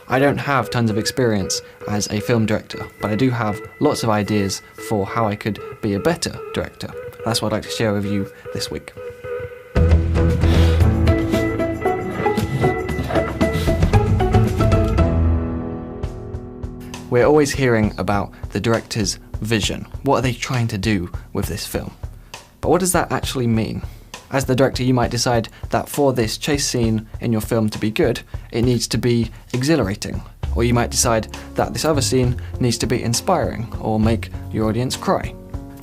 I don't have tons of experience as a film director, but I do have lots of ideas for how I could be a better director. That's what I'd like to share with you this week. We're always hearing about the director's vision. What are they trying to do with this film? But what does that actually mean? As the director, you might decide that for this chase scene in your film to be good, it needs to be exhilarating. Or you might decide that this other scene needs to be inspiring or make your audience cry.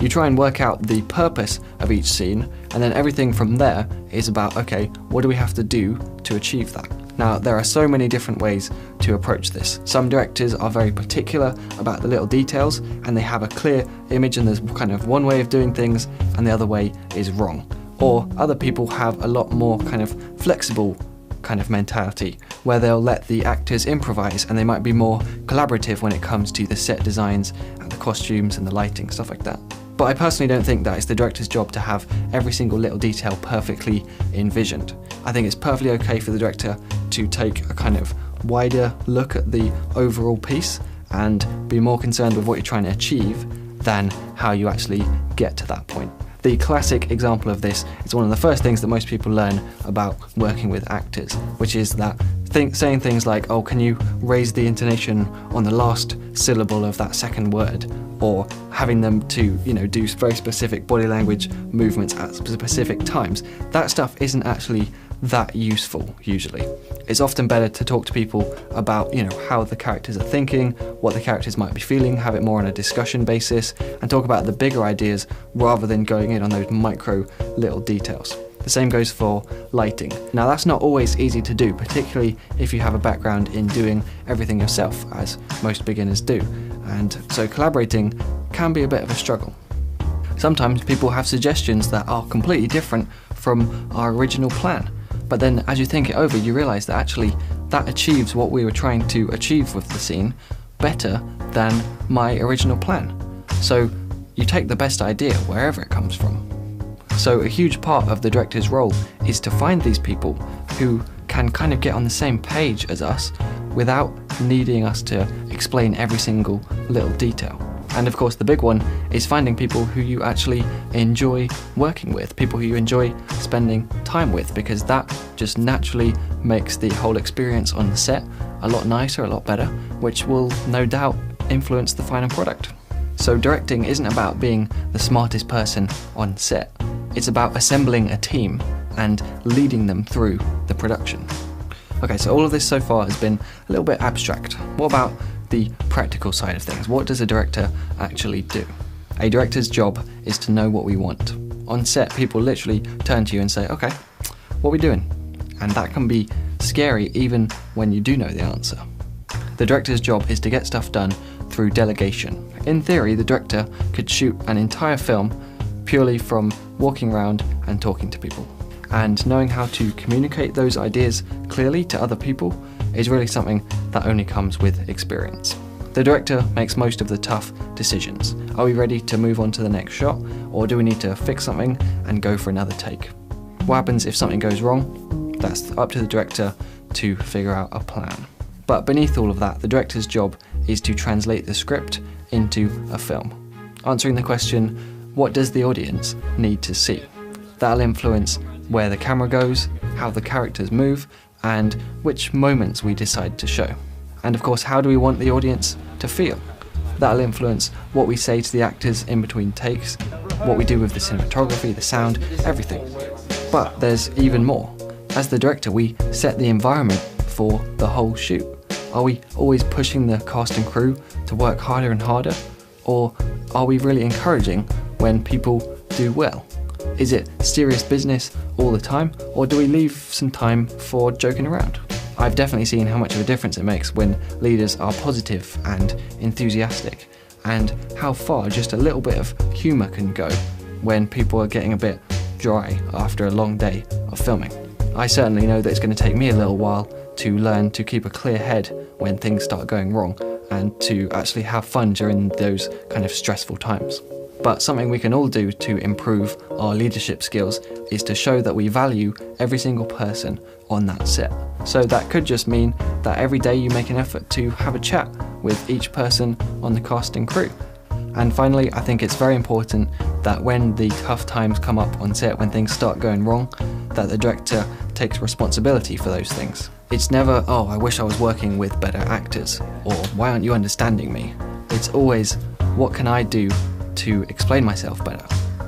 You try and work out the purpose of each scene, and then everything from there is about, okay, what do we have to do to achieve that? Now, there are so many different ways to approach this. Some directors are very particular about the little details, and they have a clear image and there's kind of one way of doing things and the other way is wrong. Or other people have a lot more kind of flexible kind of mentality, where they'll let the actors improvise and they might be more collaborative when it comes to the set designs and the costumes and the lighting, stuff like that. But I personally don't think that it's the director's job to have every single little detail perfectly envisioned. I think it's perfectly okay for the director to take a kind of wider look at the overall piece and be more concerned with what you're trying to achieve than how you actually get to that point. The classic example of this is one of the first things that most people learn about working with actors, which is that saying things like, oh, can you raise the intonation on the last syllable of that second word? Or having them to, do very specific body language movements at specific times. That stuff isn't actually that useful, usually. It's often better to talk to people about, how the characters are thinking, what the characters might be feeling, have it more on a discussion basis, and talk about the bigger ideas rather than going in on those micro little details. The same goes for lighting. Now, that's not always easy to do, particularly if you have a background in doing everything yourself, as most beginners do. And so collaborating can be a bit of a struggle. Sometimes people have suggestions that are completely different from our original plan. But then as you think it over, you realise that actually that achieves what we were trying to achieve with the scene better than my original plan. So you take the best idea wherever it comes from. So a huge part of the director's role is to find these people who can kind of get on the same page as us without needing us to explain every single little detail. And of course the big one is finding people who you actually enjoy working with, people who you enjoy spending time with, because that just naturally makes the whole experience on the set a lot nicer, a lot better, which will no doubt influence the final product. So directing isn't about being the smartest person on set. It's about assembling a team and leading them through the production. Okay, so all of this so far has been a little bit abstract. What about the practical side of things? What does a director actually do? A director's job is to know what we want. On set, people literally turn to you and say, okay, what are we doing? And that can be scary even when you do know the answer. The director's job is to get stuff done through delegation. In theory, the director could shoot an entire film purely from walking around and talking to people. And knowing how to communicate those ideas clearly to other people is really something that only comes with experience. The director makes most of the tough decisions. Are we ready to move on to the next shot, or do we need to fix something and go for another take? What happens if something goes wrong? That's up to the director to figure out a plan. But beneath all of that, the director's job is to translate the script into a film. Answering the question, what does the audience need to see? That'll influence where the camera goes, how the characters move, and which moments we decide to show. And of course, how do we want the audience to feel? That'll influence what we say to the actors in between takes, what we do with the cinematography, the sound, everything. But there's even more. As the director, we set the environment for the whole shoot. Are we always pushing the cast and crew to work harder and harder? Or are we really encouraging when people do well? Is it serious business all the time, or do we leave some time for joking around? I've definitely seen how much of a difference it makes when leaders are positive and enthusiastic, and how far just a little bit of humour can go when people are getting a bit dry after a long day of filming. I certainly know that it's going to take me a little while to learn to keep a clear head when things start going wrong, and to actually have fun during those kind of stressful times. But something we can all do to improve our leadership skills is to show that we value every single person on that set. So that could just mean that every day you make an effort to have a chat with each person on the cast and crew. And finally, I think it's very important that when the tough times come up on set, when things start going wrong, that the director takes responsibility for those things. It's never, oh, I wish I was working with better actors, or why aren't you understanding me? It's always, what can I do to explain myself better?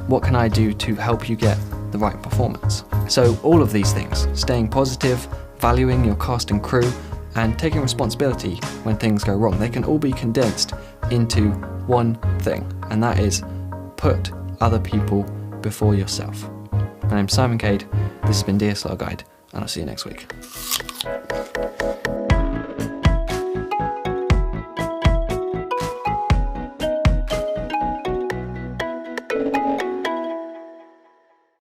What can I do to help you get the right performance? So all of these things, staying positive, valuing your cast and crew, and taking responsibility when things go wrong, they can all be condensed into one thing, and that is put other people before yourself. My name's Simon Cade, this has been DSLR Guide, and I'll see you next week.